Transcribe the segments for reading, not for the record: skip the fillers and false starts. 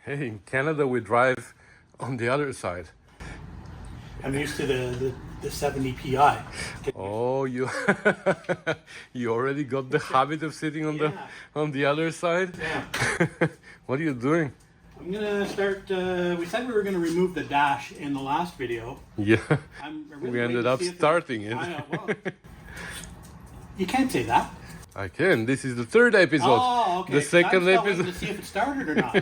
Hey, in Canada we drive on the other side. I'm used to the 70 PI. Oh, you you already got the habit of sitting on Yeah. the other side? Yeah. What are you doing? I'm gonna start. We said we were gonna remove the dash in the last video. Yeah, I'm really we waiting ended to up see if starting it. I know. Well, you can't say that. I can. This is the third episode. Oh, okay. The 'cause second I'm still waiting episode. to see if it started or not.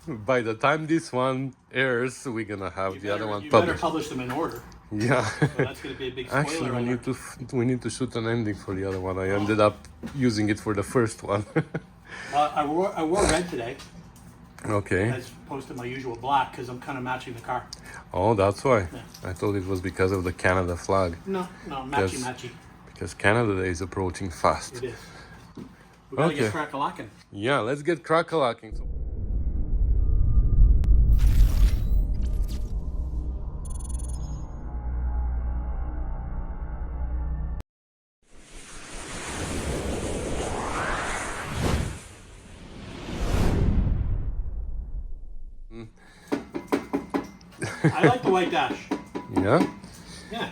By the time this one airs, we're gonna have the other one You better published. publish them in order. Yeah. So that's gonna be a big spoiler. Actually, alert. we need to shoot an ending for the other one. I ended up using it for the first one. I wore red today Okay. as opposed to my usual black because I'm kind of matching the car. Oh, that's why. Yeah. I thought it was because of the Canada flag. No, matchy Yes. matchy. Because Canada Day is approaching fast. It is. We gotta Okay. get crack-a-lacking. Yeah, let's get crack-a-lacking. I like the white dash. Yeah. Yeah,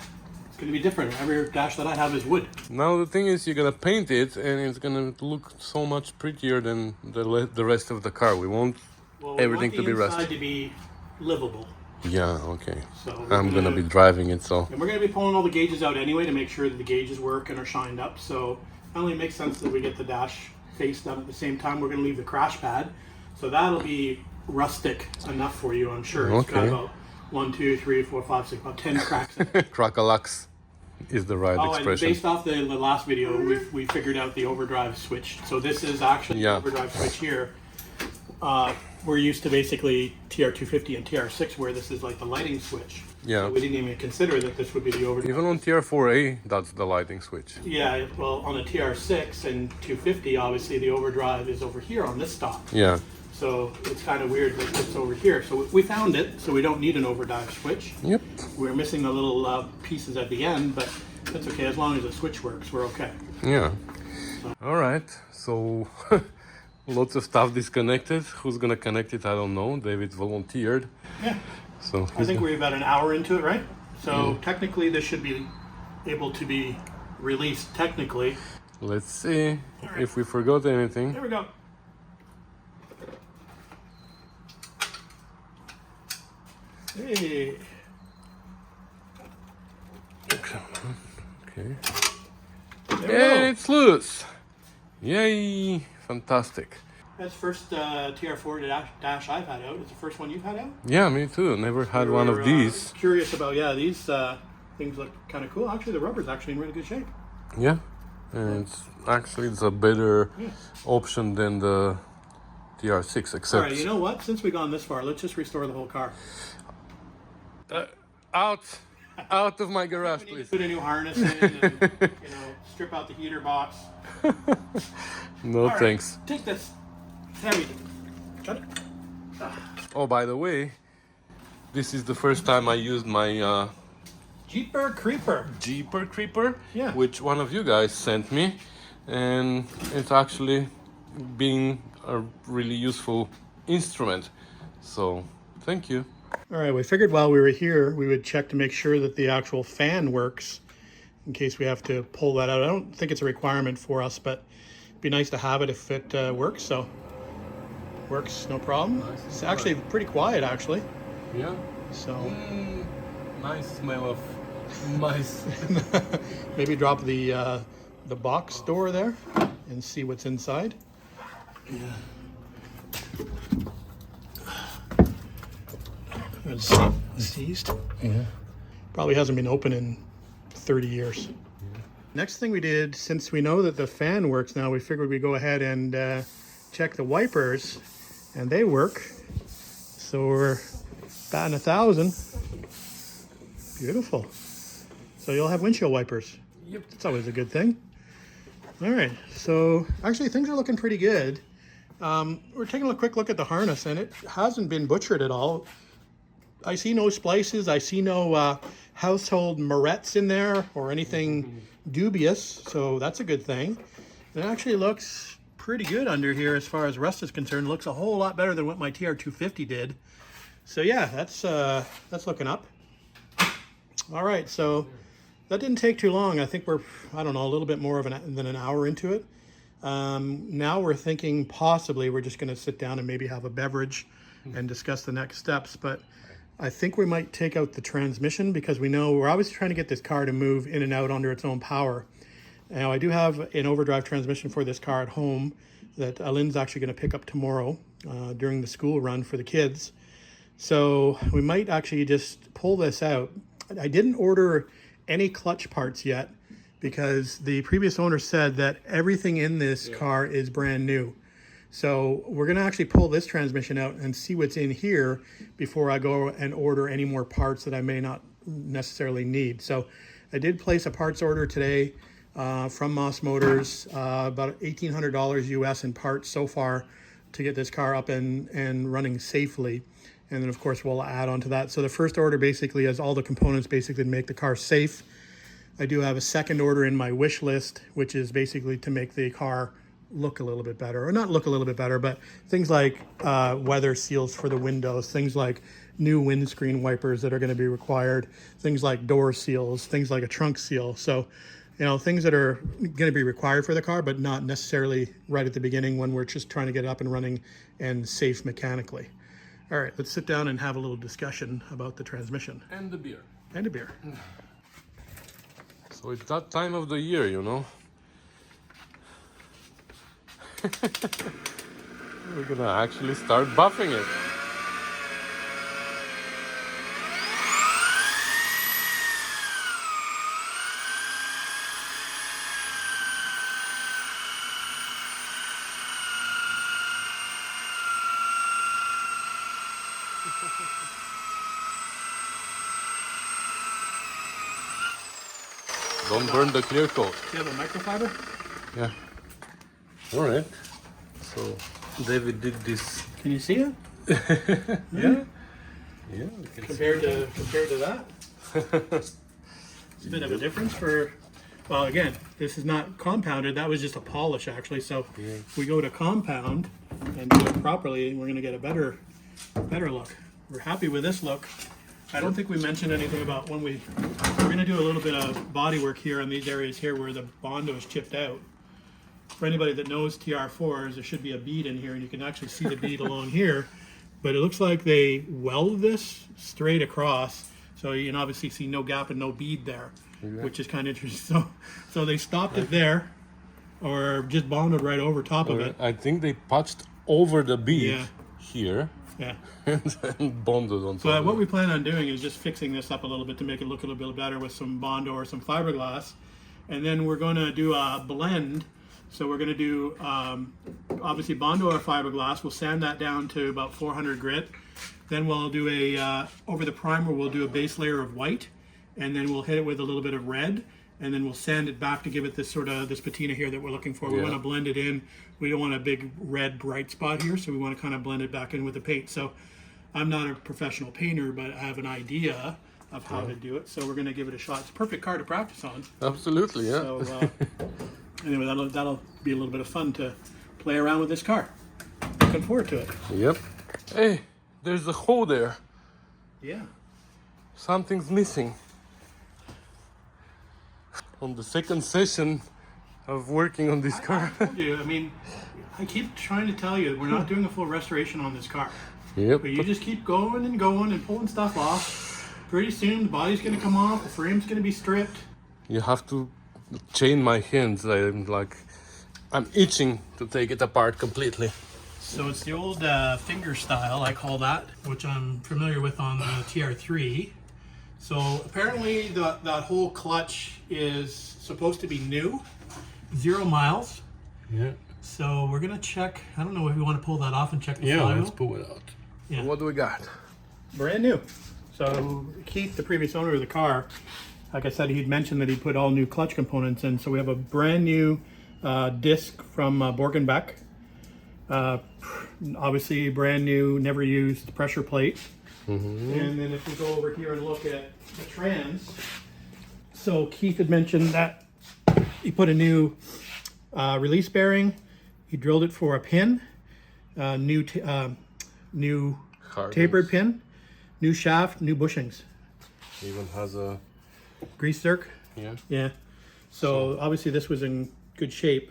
it's gonna be different. Every dash that I have is wood. Now the thing is, you're gonna paint it, and it's gonna look so much prettier than the rest of the car. We won't Well, everything we to want be the inside rusty. to be livable. Yeah. Okay. So we're I'm gonna be driving it, so and we're gonna be pulling all the gauges out anyway to make sure that the gauges work and are shined up. So it only makes sense that we get the dash face done at the same time. We're gonna leave the crash pad, so that'll be rustic enough for you, I'm sure. It's got Okay. about 1, 2, 3, 4, 5, 6, about 10 cracks in it. crack-a-lacks is the right Oh, and expression. based off the last video, we figured out the OverDrive switch. So this is actually Yeah. the OverDrive switch here. We're used to basically TR250 and TR6 where this is like the lighting switch. Yeah. So we didn't even consider that this would be the OverDrive. Even on TR4A, that's the lighting switch. Yeah, well, on a TR6 and 250, obviously the OverDrive is over here on this stop. Yeah. So it's kind of weird that it's over here. So we found it, so we don't need an OverDrive switch. Yep. We're missing the little pieces at the end, but that's okay. As long as the switch works, we're okay. Yeah. All right. So lots of stuff disconnected. Who's gonna connect it? I don't know. David volunteered. Yeah. So I think we're about an hour into it, right? So technically this should be able to be released technically. let's see right. if we forgot anything. There we go. Hey. Okay. There we And go. it's loose. Yay! Fantastic. That's first TR4 dash I've had out. It's the first one you've had out? Yeah, me too. Never had one of We're, these. Curious about, these things look kind of cool. Actually, the rubber's actually in really good shape. Yeah. And it's a better option than the TR6, except All right, you know what? Since we've gone this far, let's just restore the whole car. out of my garage, We need please. to put a new harness in and, strip out the heater box. No All right, thanks. take this. It's heavy. Shut it. Oh, by the way, this is the first time I used my Jeeper Creeper. Jeeper Creeper, Yeah. which one of you guys sent me, and it's actually been a really useful instrument. So, thank you. All right, we figured while we were here, we would check to make sure that the actual fan works in case we have to pull that out. I don't think it's a requirement for us, but it'd be nice to have it if it works. So, works no problem. It's actually pretty quiet, actually. Yeah. So, Nice smell of mice. maybe drop the box door there and see what's inside. It's seized. Yeah. Probably hasn't been open in 30 years. Next thing we did, since we know that the fan works now, we figured we'd go ahead and check the wipers, and they work. So we're batting 1,000. Beautiful. So you'll have windshield wipers. Yep. That's always a good thing. All right, so actually things are looking pretty good. We're taking a quick look at the harness, and it hasn't been butchered at all. I see no splices. I see no household morettes in there or anything dubious, so that's a good thing. It actually looks pretty good under here as far as rust is concerned. It looks a whole lot better than what my TR250 did. So yeah, that's looking up. All right, so that didn't take too long. I think we're, I don't know, a little bit more than an hour into it. Now we're thinking possibly we're just going to sit down and maybe have a beverage and discuss the next steps. But I think we might take out the transmission because we know we're obviously trying to get this car to move in and out under its own power. Now I do have an OverDrive transmission for this car at home that Elin's actually going to pick up tomorrow during the school run for the kids. So we might actually just pull this out. I didn't order any clutch parts yet because the previous owner said that everything in this car is brand new. So we're going to actually pull this transmission out and see what's in here before I go and order any more parts that I may not necessarily need. So I did place a parts order today from Moss Motors, about $1,800 US in parts so far to get this car up and running safely. And then of course we'll add on to that. So the first order basically has all the components basically to make the car safe. I do have a second order in my wish list, which is basically to make the car look a little bit better, or not look a little bit better, but things like weather seals for the windows, things like new windscreen wipers that are going to be required, things like door seals, things like a trunk seal. So, you know, things that are going to be required for the car, but not necessarily right at the beginning when we're just trying to get it up and running and safe mechanically. All right, let's sit down and have a little discussion about the transmission. And the beer. And a beer. So it's that time of the year, you know. We're gonna actually start buffing it. Don't burn the clear coat. Do you have a microfiber? Yeah. All right. So David did this. Can you see it? Yeah. Yeah. Compared to that, it's a bit of a difference for. Well, again, this is not compounded. That was just a polish, actually. So if we go to compound and do it properly, we're going to get a better look. We're happy with this look. I don't think we mentioned anything about when we're going to do a little bit of body work here on these areas here where the Bondo is chipped out. For anybody that knows TR4s, there should be a bead in here, and you can actually see the bead along here. But it looks like they weld this straight across, so you can obviously see no gap and no bead there, which is kind of interesting. So they stopped it there, or just bonded right over top of it. I think they patched over the bead here. Yeah. And bonded on top. So what we plan on doing is just fixing this up a little bit to make it look a little bit better with some Bondo or some fiberglass, and then we're going to do a blend. So we're going to do obviously Bondo or fiberglass. We'll sand that down to about 400 grit. Then we'll do over the primer we'll do a base layer of white, and then we'll hit it with a little bit of red, and then we'll sand it back to give it this sort of this patina here that we're looking for. We want to blend it in. We don't want a big red bright spot here, so we want to kind of blend it back in with the paint. So I'm not a professional painter, but I have an idea of how to do it. So we're going to give it a shot. It's a perfect car to practice on. Absolutely, yeah. So anyway, that'll be a little bit of fun to play around with this car. Looking forward to it. Yep. Hey, there's a hole there. Yeah. Something's missing. On the second session of working on this car. I mean, I keep trying to tell you, we're not doing a full restoration on this car. Yep. But you just keep going and pulling stuff off. Pretty soon the body's going to come off, the frame's going to be stripped. You have to chain my hands. I'm itching to take it apart completely. So it's the old finger style, I call that, which I'm familiar with on the TR3. So apparently that whole clutch is supposed to be new, 0 miles. Yeah. So we're gonna check. I don't know if we want to pull that off and check the flywheel. Let's pull it out. Yeah. What do we got? Brand new. So Keith, the previous owner of the car, like I said, he'd mentioned that he put all new clutch components in. So we have a brand new disc from Borgenbeck. Obviously brand new, never used pressure plate. And then if we go over here and look at the trans, so Keith had mentioned that he put a new release bearing He drilled it for a pin, new Hardens. tapered pin, new shaft, new bushings. Even has a Grease zerk. yeah. Yeah. So obviously this was in good shape.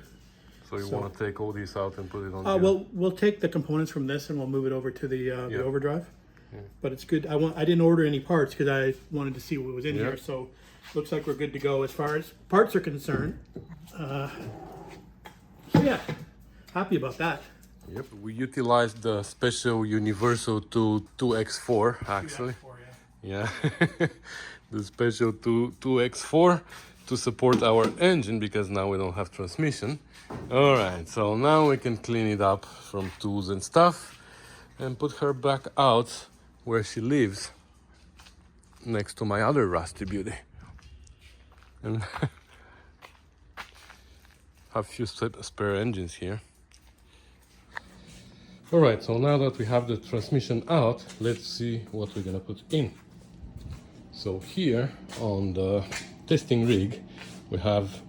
So you want to take all these out and put it on. We'll take the components from this and we'll move it over to the OverDrive. Yeah. But it's good. I didn't order any parts because I wanted to see what was in Yeah. here. So looks like we're good to go as far as parts are concerned. So yeah, happy about that. Yep. We utilized the special Universal 2X4 actually. Yeah. The special 2X4 to support our engine because now we don't have transmission. All right, so now we can clean it up from tools and stuff and put her back out where she lives, next to my other rusty beauty. And have few spare engines here. All right, so now that we have the transmission out, let's see what we're gonna put in. So here on the testing rig, we have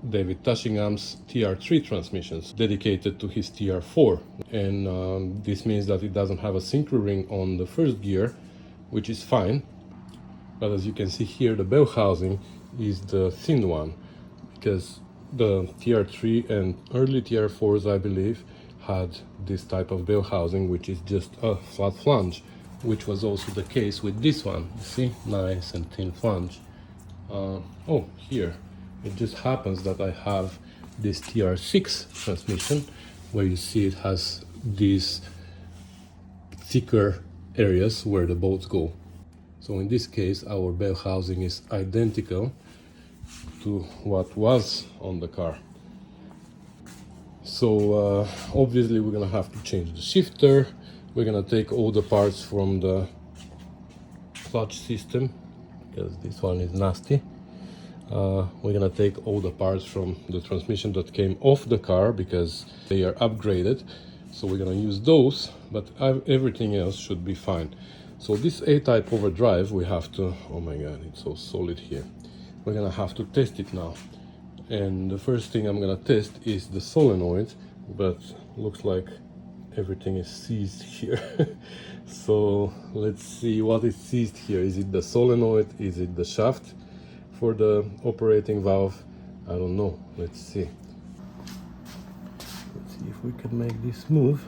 David Tushingham's TR3 transmissions dedicated to his TR4. And this means that it doesn't have a synchro ring on the first gear, which is fine. But as you can see here, the bell housing is the thin one, because the TR3 and early TR4s, I believe, had this type of bell housing, which is just a flat flange, which was also the case with this one. You see, nice and thin flange. Oh, here, it just happens that I have this TR6 transmission, where you see it has these thicker areas where the bolts go. So in this case, our bell housing is identical to what was on the car. So obviously we're gonna have to change the shifter. We're gonna take all the parts from the clutch system, because this one is nasty. We're gonna take all the parts from the transmission that came off the car because they are upgraded. So we're gonna use those, but everything else should be fine. So this A-type overdrive, we have to, oh my god, it's so solid here. We're gonna have to test it now. And the first thing I'm gonna test is the solenoid, but looks like everything is seized here. So let's see what is seized here. Is it the solenoid? Is it the shaft for the operating valve? I don't know. Let's see. Let's see if we can make this move.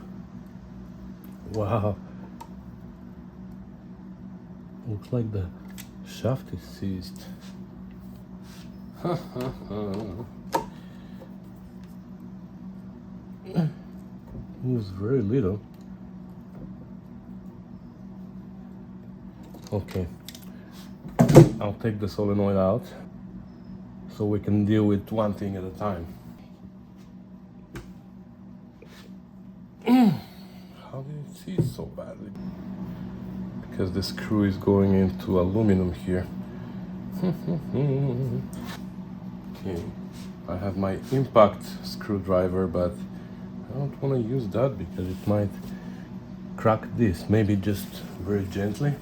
Wow. Looks like the shaft is seized. Moves very little. Okay, I'll take the solenoid out so we can deal with one thing at a time. How did it seize so badly? Because the screw is going into aluminum here. Okay, I have my impact screwdriver, but I don't want to use that because it might crack this. Maybe just very gently.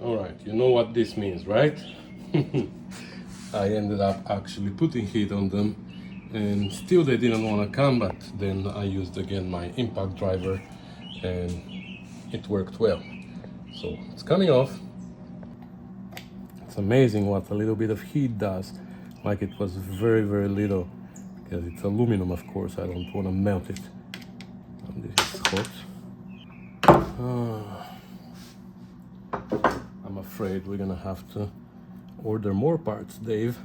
All right, you know what this means, right? I ended up actually putting heat on them, and still they didn't want to come, but then I used again my impact driver and it worked well. So it's coming off. It's amazing what a little bit of heat does. Like it was very, very little, because it's aluminum, of course. I don't want to melt it. And this is hot. I'm afraid we're gonna have to order more parts, Dave.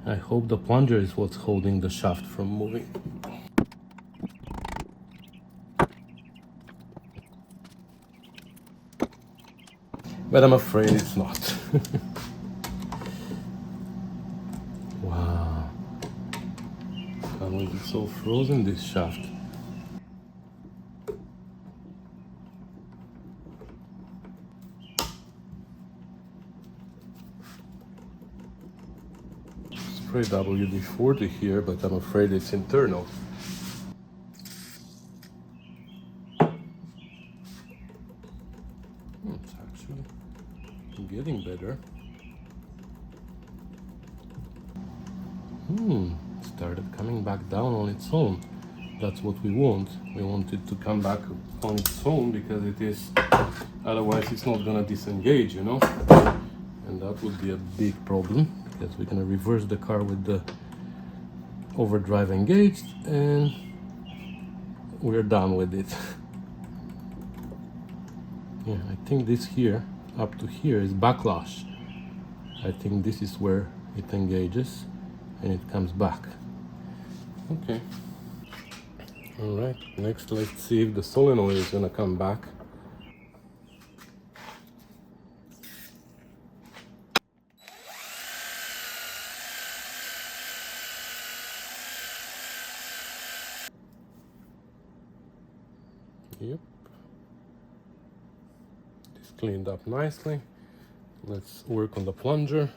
I hope the plunger is what's holding the shaft from moving. But I'm afraid it's not. Wow. How is it so frozen, this shaft? Spray WD-40 here, but I'm afraid it's internal. It's better. Started coming back down on its own. That's what we want. We want it to come back on its own because it is, otherwise it's not gonna disengage, you know? And that would be a big problem because we're gonna reverse the car with the OverDrive engaged and we're done with it. Yeah, I think this here, up to here, is backlash. I think this is where it engages and it comes back. Okay. All right, next let's see if the solenoid is gonna come back. Yep. It's cleaned up nicely. Let's work on the plunger.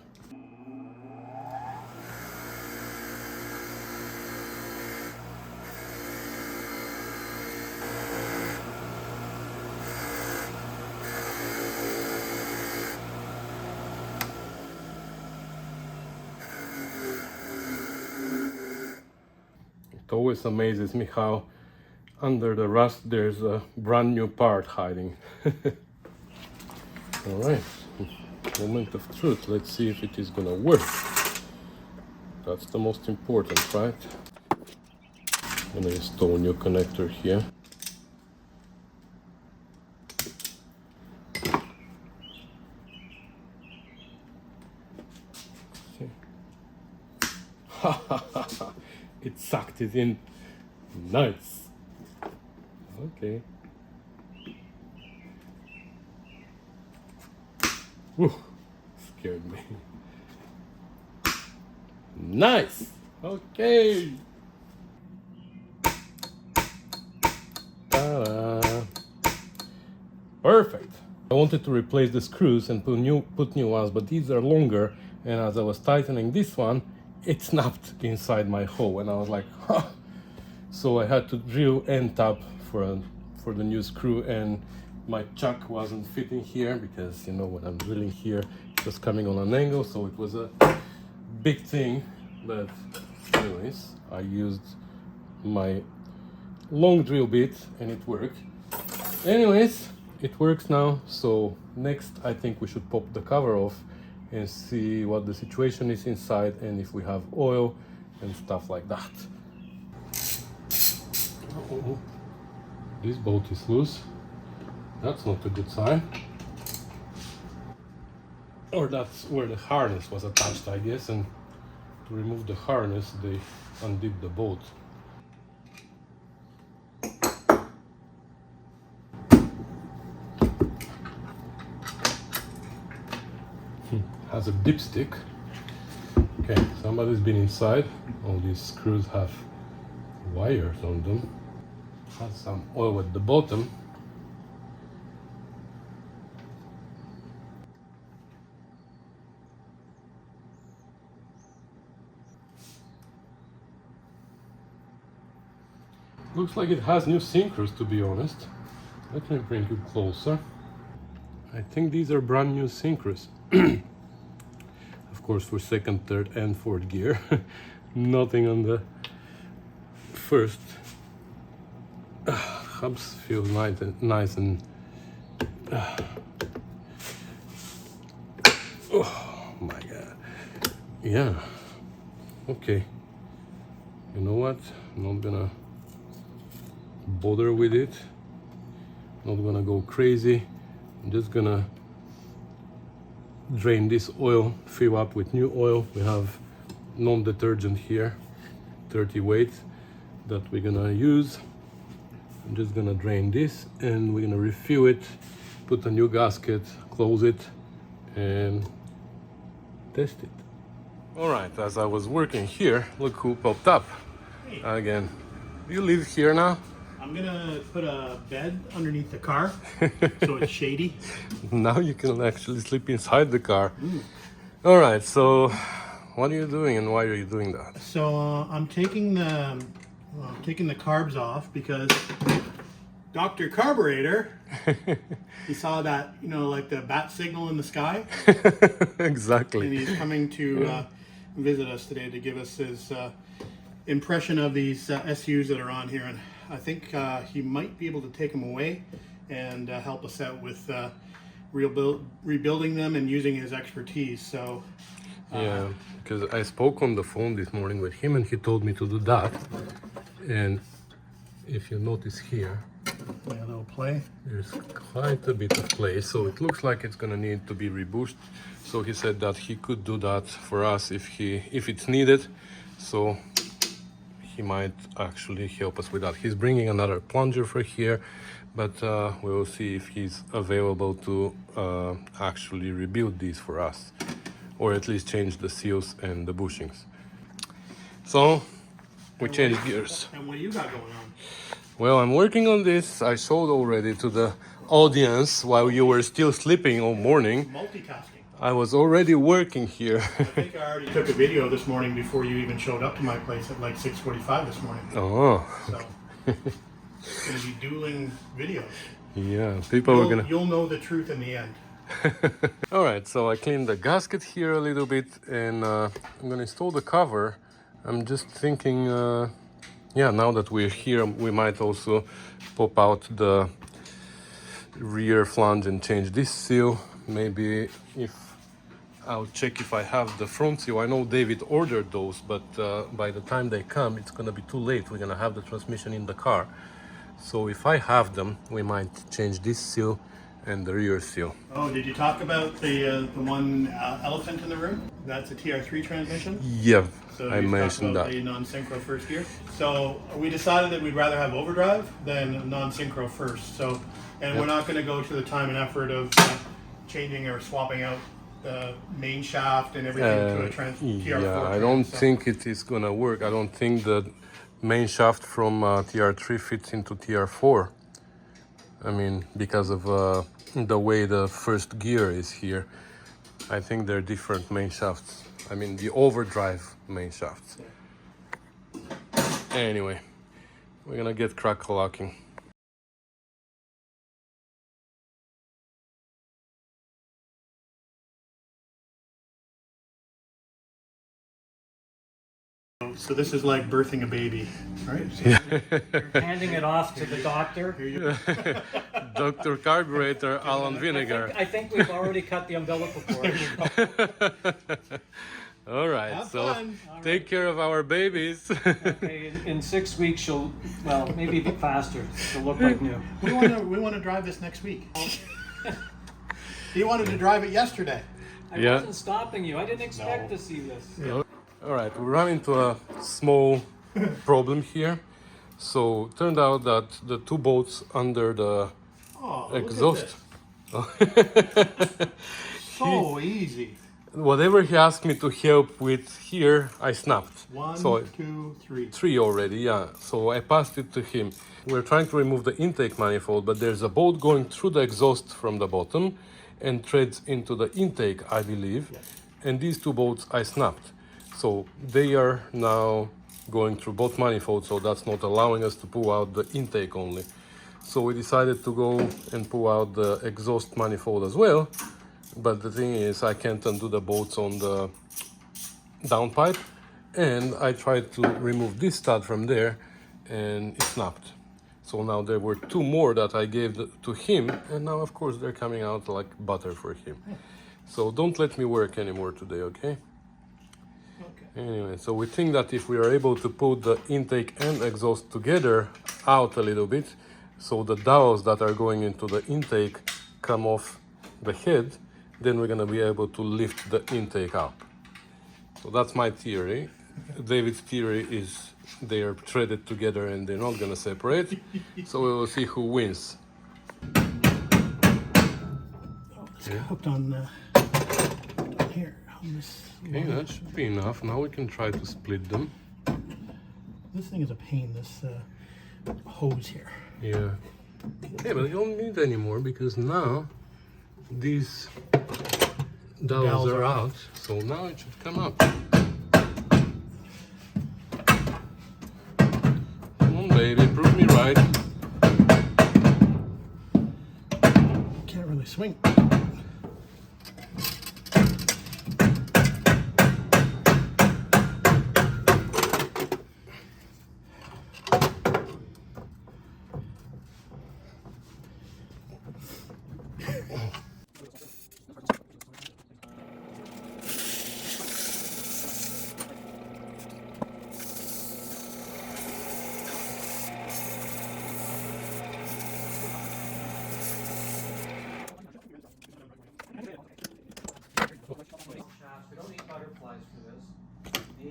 It always amazes me how under the rust there's a brand new part hiding. All right, moment of truth. Let's see if it is gonna work. That's the most important, right? I'm gonna install a new connector here. It sucked it in. Nice. Okay. Whew, scared me. Nice. Okay. Ta-da. Perfect. I wanted to replace the screws and put new ones, but these are longer, and as I was tightening this one, it snapped inside my hole, and I was like, huh. So I had to drill end tab for the new screw, and my chuck wasn't fitting here because, you know, when I'm drilling here, it was coming on an angle, so it was a big thing. But anyways, I used my long drill bit and it worked. Anyways, it works now. So next, I think we should pop the cover off and see what the situation is inside and if we have oil and stuff like that. Uh-oh. This bolt is loose. That's not a good sign. Or that's where the harness was attached, I guess, and to remove the harness they undid the bolt. Has a dipstick. Okay, somebody's been inside. All these screws have wires on them. Has some oil at the bottom. Looks like it has new sinkers, to be honest. Let me bring you closer. I think these are brand new sinkers. Of course, for second, third and fourth gear. Nothing on the first. Hubs feel nice and oh my god. Yeah. Okay. You know what? I'm not gonna bother with it. Not gonna go crazy. I'm just gonna drain this oil, fill up with new oil. We have non-detergent here, 30 weight, that we're gonna use. I'm just gonna drain this and we're gonna refill it, put a new gasket, close it, and test it. All right, as I was working here, look who popped up again. Do you live here now? I'm gonna put a bed underneath the car so it's shady. Now you can actually sleep inside the car. All right, so what are you doing and why are you doing that? So I'm taking the carbs off because Dr. Carburetor, he saw that, you know, like the bat signal in the sky. Exactly. And he's coming to visit us today to give us his impression of these SUs that are on here. And I think he might be able to take them away and help us out with rebuilding them and using his expertise. So yeah, because I spoke on the phone this morning with him and he told me to do that. And if you notice here, a little play. there's quite a bit of play, so it looks like it's gonna need to be reboosted. So he said that he could do that for us if it's needed. So he might actually help us with that. He's bringing another plunger for here, but we will see if he's available to actually rebuild these for us, or at least change the seals and the bushings. So we changed gears. And what do you got going on? Well, I'm working on this. I showed already to the audience while you were still sleeping all morning. Multitasking. I was already working here. I think I already took a video this morning before you even showed up to my place at like 6:45 this morning. Oh, So it's gonna be dueling videos. yeah. People are gonna. You'll know the truth in the end. All right. So I cleaned the gasket here a little bit, and I'm gonna install the cover. I'm just thinking. Yeah, now that we're here, we might also pop out the rear flange and change this seal. Maybe if I'll check if I have the front seal. I know David ordered those, but by the time they come, it's gonna be too late. We're gonna have the transmission in the car. So if I have them, we might change this seal and the rear seal. Oh, did you talk about the one elephant in the room? That's a TR3 transmission. Yeah, So I you mentioned talked about that. the non-synchro first gear. So we decided that we'd rather have OverDrive than non-synchro first. So, and we're not going to go to the time and effort of changing or swapping out the main shaft and everything to a TR4. Yeah, I don't so. think it is gonna work. I don't think the main shaft from TR3 fits into TR4. I mean, because of the way the first gear is here. I think they're different main shafts. I mean, the OverDrive main shafts. Anyway, we're gonna get crack-a-lacking. So this is like birthing a baby, right? You're handing it off to the doctor. Dr. Carburetor, Alan Vinegar. I think we've already cut the umbilical cord. All right, Have so fun. take care of our babies. Okay, in 6 weeks she'll, well, maybe a bit faster. She'll look like new. We want to drive this next week. He wanted to drive it yesterday. I Yeah. wasn't stopping you. I didn't expect No. to see this. All right, we ran into a small problem here. So turned out that the two bolts under the Oh, exhaust, Look at this. So easy. whatever he asked me to help with here, I snapped. One, So 2, 3. 3 already, yeah. So I passed it to him. We're trying to remove the intake manifold, but there's a bolt going through the exhaust from the bottom and threads into the intake, I believe. And these two bolts I snapped. So they are now going through both manifolds, so that's not allowing us to pull out the intake only. So we decided to go and pull out the exhaust manifold as well. But the thing is, I can't undo the bolts on the downpipe. And I tried to remove this stud from there and it snapped. So now there were 2 more that I gave to him, and now of course they're coming out like butter for him. So don't let me work anymore today, okay? Anyway, so we think that if we are able to put the intake and exhaust together out a little bit, so the dowels that are going into the intake come off the head, then we're gonna be able to lift the intake up. So that's my theory. David's theory is they are threaded together and they're not gonna separate. So we will see who wins. Oh, it's hooked on here. On this. Okay, that should be enough. Now we can try to split them. This thing is a pain. This hose here. Yeah. Okay, but you don't need any more because now these dowels are out. So now it should come up. Come on, baby, prove me right. swing. Shafts. We don't need butterflies for this.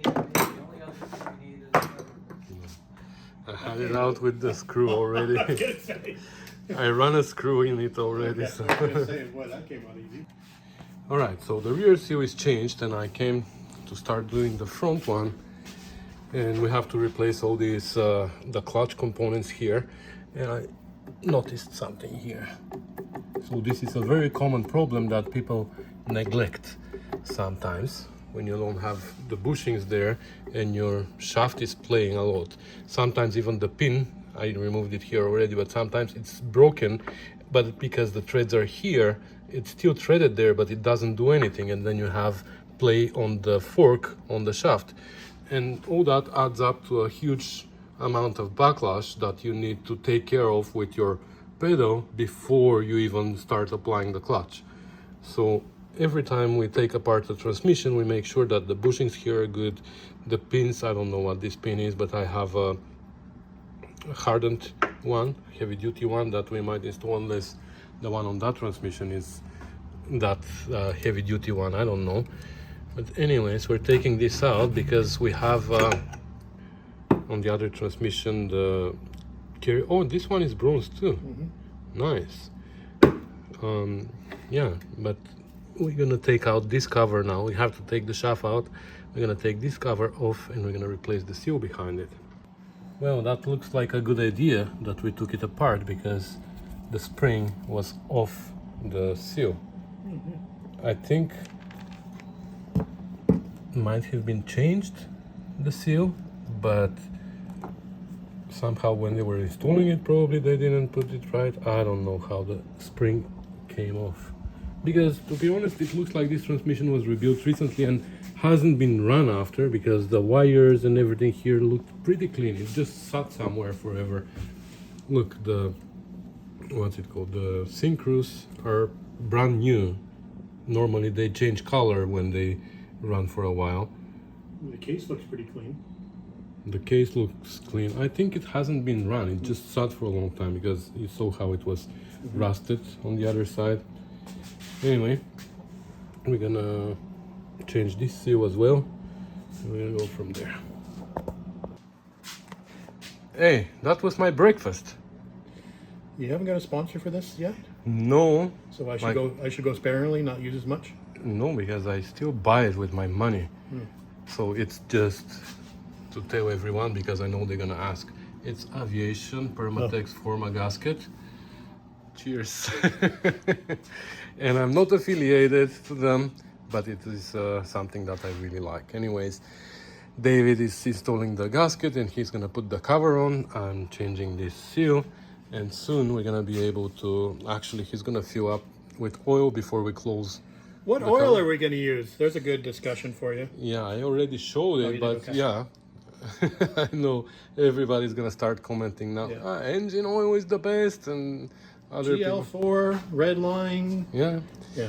The only other thing we need is I had it out with the screw already. I run a screw in it already. So. Boy, that came out easy. Alright, so the rear seal is changed and I came to start doing the front one. And we have to replace all these, the clutch components here. And I noticed something here. So this is a very common problem that people neglect sometimes when you don't have the bushings there and your shaft is playing a lot. Sometimes even the pin, I removed it here already, but sometimes it's broken, but because the threads are here, it's still threaded there, but it doesn't do anything, and then you have play on the fork on the shaft. And all that adds up to a huge amount of backlash that you need to take care of with your pedal before you even start applying the clutch. So every time we take apart the transmission, we make sure that the bushings here are good. The pins, I don't know what this pin is, but I have a hardened one, heavy duty one that we might install, unless the one on that transmission is that heavy duty one, I don't know. But anyways, we're taking this out because we have on the other transmission the carry. Oh, this one is bronze too. Nice. Yeah, but we're gonna take out this cover now. We have to take the shaft out. We're gonna take this cover off and we're gonna replace the seal behind it. Well, that looks like a good idea that we took it apart because the spring was off the seal. I think might have been changed, the seal, but somehow when they were installing it, probably they didn't put it right. I don't know how the spring came off. Because to be honest, it looks like this transmission was rebuilt recently and hasn't been run after, because the wires and everything here looked pretty clean. It just sat somewhere forever. Look, the what's it called? The synchros are brand new. Normally they change color when they run for a while. The case looks pretty clean. The case looks clean. I think it hasn't been run. It just sat for a long time because you saw how it was rusted on the other side. Anyway, we're gonna change this seal as well. And we're gonna go from there. Hey, that was my breakfast. You haven't got a sponsor for this yet? No. So I should go sparingly, not use as much? No, because I still buy it with my money. So it's just to tell everyone, because I know they're gonna ask. It's Aviation Permatex Forma gasket. Cheers. And I'm not affiliated to them, but it is something that I really like. Anyways, David is installing the gasket and he's gonna put the cover on. I'm changing this seal, and soon we're gonna be able to, actually he's gonna fill up with oil before we close. What oil are we going to use? There's a good discussion for you. Yeah, I already showed it, but okay. yeah, I know everybody's gonna start commenting now. Yeah. Engine oil is the best, and other GL4, red line. Yeah. Yeah.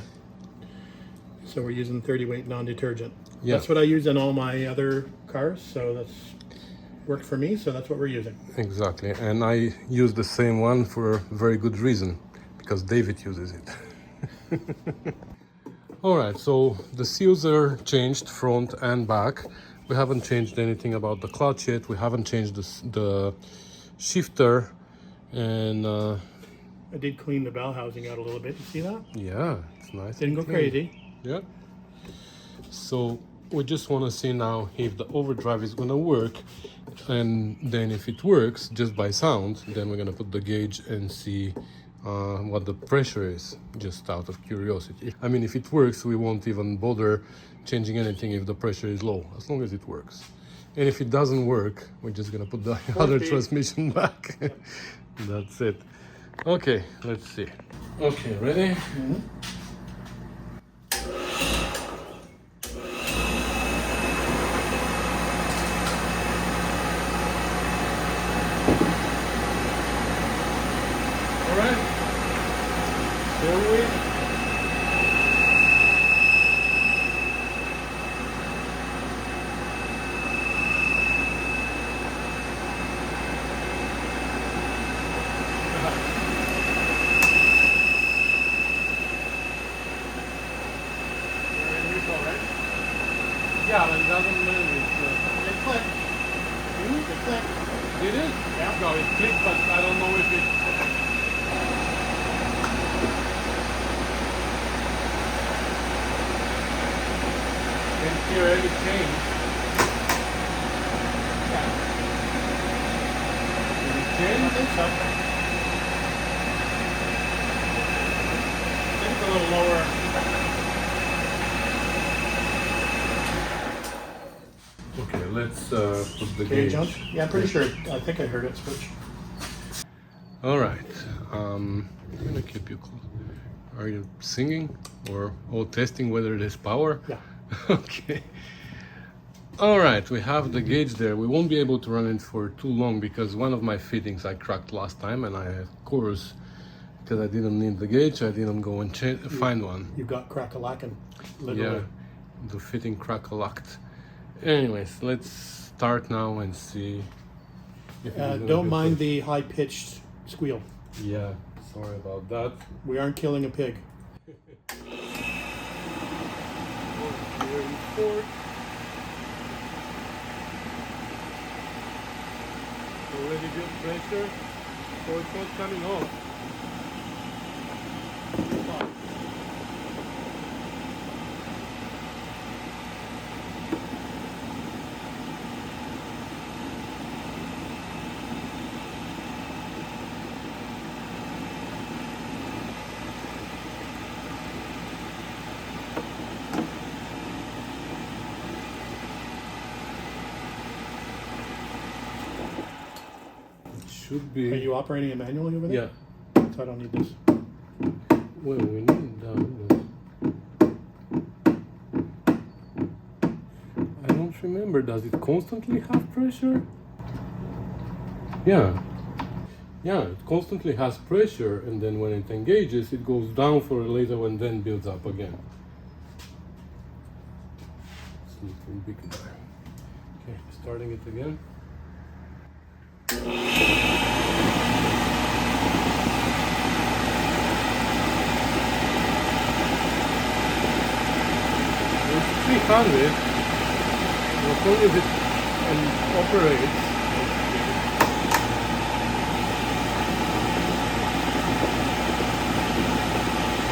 So we're using 30 weight non-detergent. Yeah. That's what I use in all my other cars, so that's worked for me, so that's what we're using. Exactly, and I use the same one for a very good reason, because David uses it. Alright, so the seals are changed front and back. We haven't changed anything about the clutch yet. We haven't changed the shifter, and I did clean the bell housing out a little bit. You see that? yeah, it's nice. Didn't go and clean. crazy. Yeah. So we just want to see now if the overdrive is going to work, and then if it works just by sound, then we're going to put the gauge and see what the pressure is, just out of curiosity. I mean, if it works, we won't even bother changing anything if the pressure is low, as long as it works. And if it doesn't work, we're just gonna put the other transmission back. That's it. Okay, let's see. Okay, ready? All right. Shall we? Yeah, but it doesn't move. It clicked. It clicked. Did it? Yeah. No, it clicked, but I don't know if it. Can't hear any change. Did it I change? think so. I think it's a little lower. Okay, let's put the Gauge gauge. on? Yeah, I'm pretty sure. I think I heard it switch. All right. I'm gonna keep you close. Are you singing or testing whether it has power? Yeah. Okay. All right, we have the gauge there. We won't be able to run it for too long because one of my fittings I cracked last time, and I, of course, because I didn't need the gauge, I didn't go and find one. You got crack-a-lackin', literally. Yeah, the fitting crack-a-lacked. Anyways, let's start now and see. If it is gonna Don't be mind good. the high-pitched squeal. Yeah, sorry about that. We aren't killing a pig. Already good pressure, so it's not coming off. It should be. Are you operating it manually over there? Yeah. So I don't need this. Well, we need that. I don't remember. Does it constantly have pressure? Yeah. Yeah, it constantly has pressure, and then when it engages, it goes down for a later and then builds up again. Sleeping big guy. Okay, starting it again. It's 300. As long as it operates.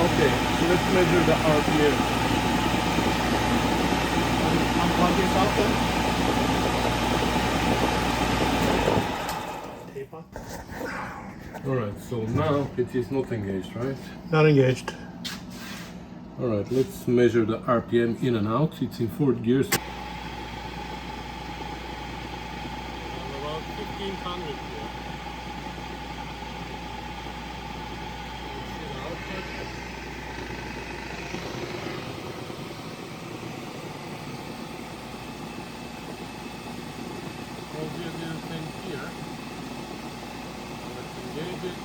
Okay, so let's measure the RPM. Unplug yourself then. Tape on. Alright, so now it is not engaged, right? Not engaged. Alright, let's measure the RPM in and out. It's in fourth gear. So about 1500 here. Obviously the same here. Let's engage it.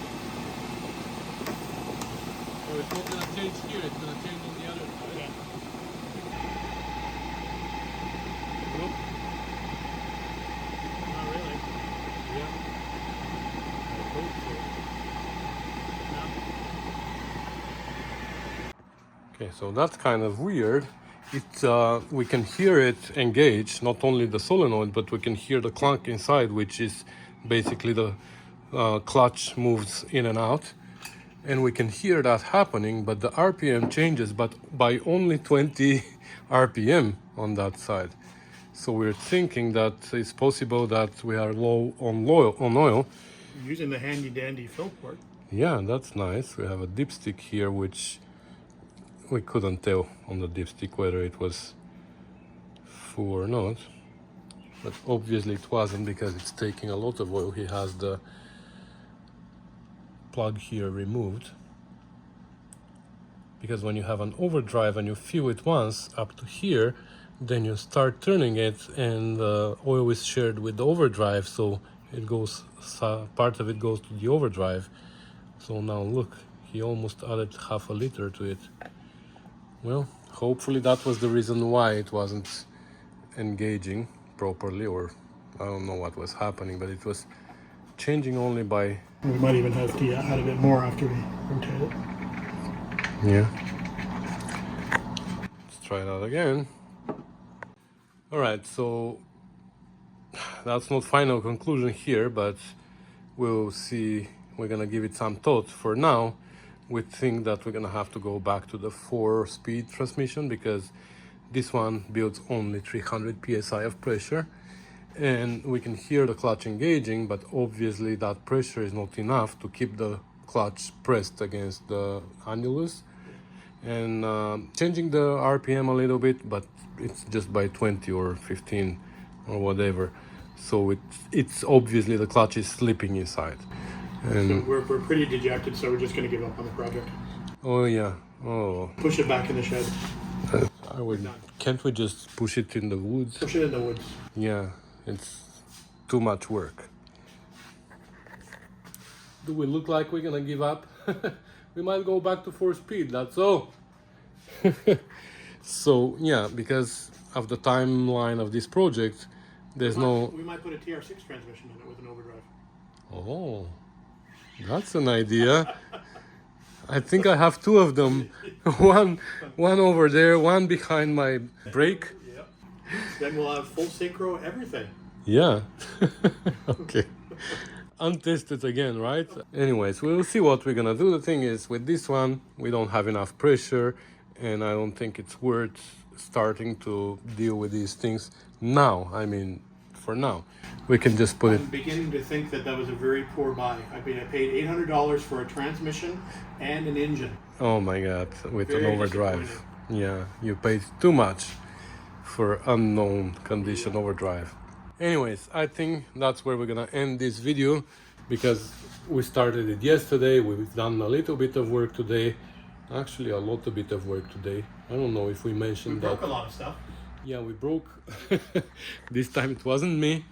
So it's not going to change here, it's going to change on the other side. Yeah. Nope. Not really. Yeah. I hope so. Okay, so that's kind of weird. We can hear it engage, not only the solenoid, but we can hear the clunk inside, which is basically the clutch moves in and out. And we can hear that happening, but the RPM changes, but by only 20 RPM on that side. So we're thinking that it's possible that we are low on oil. Using the handy dandy fill port. Yeah, that's nice. We have a dipstick here, which we couldn't tell on the dipstick whether it was full or not. But obviously it wasn't because it's taking a lot of oil. He has the plug here removed, because when you have an overdrive and you fill it once up to here, then you start turning it and the oil is shared with the overdrive, so it goes, part of it goes to the overdrive. So now look, he almost added half a liter to it. Well, hopefully that was the reason why it wasn't engaging properly, or I don't know what was happening, but it was changing only by... We might even have to add a bit more after we rotate it. Yeah. Let's try it out again. Alright, so that's not final conclusion here, but we'll see. We're gonna give it some thought. For now, we think that we're gonna have to go back to the 4-speed transmission, because this one builds only 300 psi of pressure, and we can hear the clutch engaging, but obviously that pressure is not enough to keep the clutch pressed against the annulus. And changing the RPM a little bit, but it's just by 20 or 15 or whatever, so it's obviously the clutch is slipping inside. And So we're pretty dejected, so we're just going to give up on the project. oh yeah, oh, Push it back in the shed. can't we just push it in the woods? Push it in the woods. Yeah, it's too much work. Do we look like we're gonna give up? We might go back to 4-speed, that's all. So yeah, because of the timeline of this project, there's We might put a TR6 transmission in it with an overdrive. Oh, that's an idea. I think I have 2 of them. one over there, one behind my brake. Yep. Then we'll have full synchro everything. Yeah. Okay. Untested again, right? Anyways, we'll see what we're gonna do. The thing is, with this one, we don't have enough pressure, and I don't think it's worth starting to deal with these things now. I mean, for now, we can just put it. I'm beginning to think that was a very poor buy. I paid $800 for a transmission and an engine. Oh my God, with Very an overdrive. Yeah, you paid too much for unknown condition overdrive. Anyways, I think that's where we're gonna end this video, because we started it yesterday. We've done a little bit of work today. Actually, a lot of bit of work today. I don't know if we mentioned that. We broke a lot of stuff. Yeah, we broke. This time it wasn't me.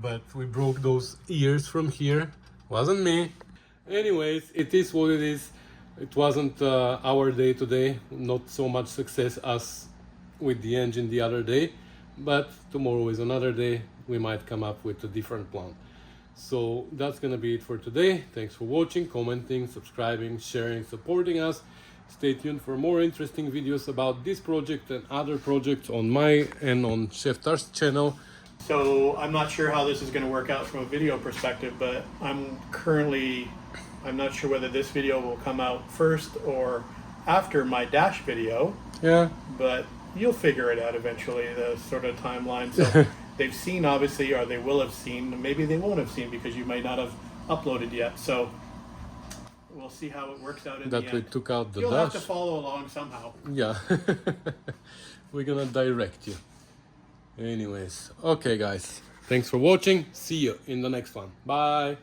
But we broke those ears from here. Wasn't me. Anyways, it is what it is. It wasn't our day today. Not so much success as with the engine the other day. But tomorrow is another day. We might come up with a different plan. So that's gonna be it for today. Thanks for watching, commenting, subscribing, sharing, supporting us. Stay tuned for more interesting videos about this project and other projects on my and on Chef Tar's channel. So I'm not sure how this is going to work out from a video perspective, but I'm not sure whether this video will come out first or after my dash video. Yeah. But you'll figure it out eventually, the sort of timeline. So they've seen, obviously, or they will have seen. Maybe they won't have seen because you might not have uploaded yet. So we'll see how it works out in the end. That we took out the You'll dash. have to follow along somehow. Yeah. We're gonna direct you. Anyways, okay guys, thanks for watching. See you in the next one. Bye.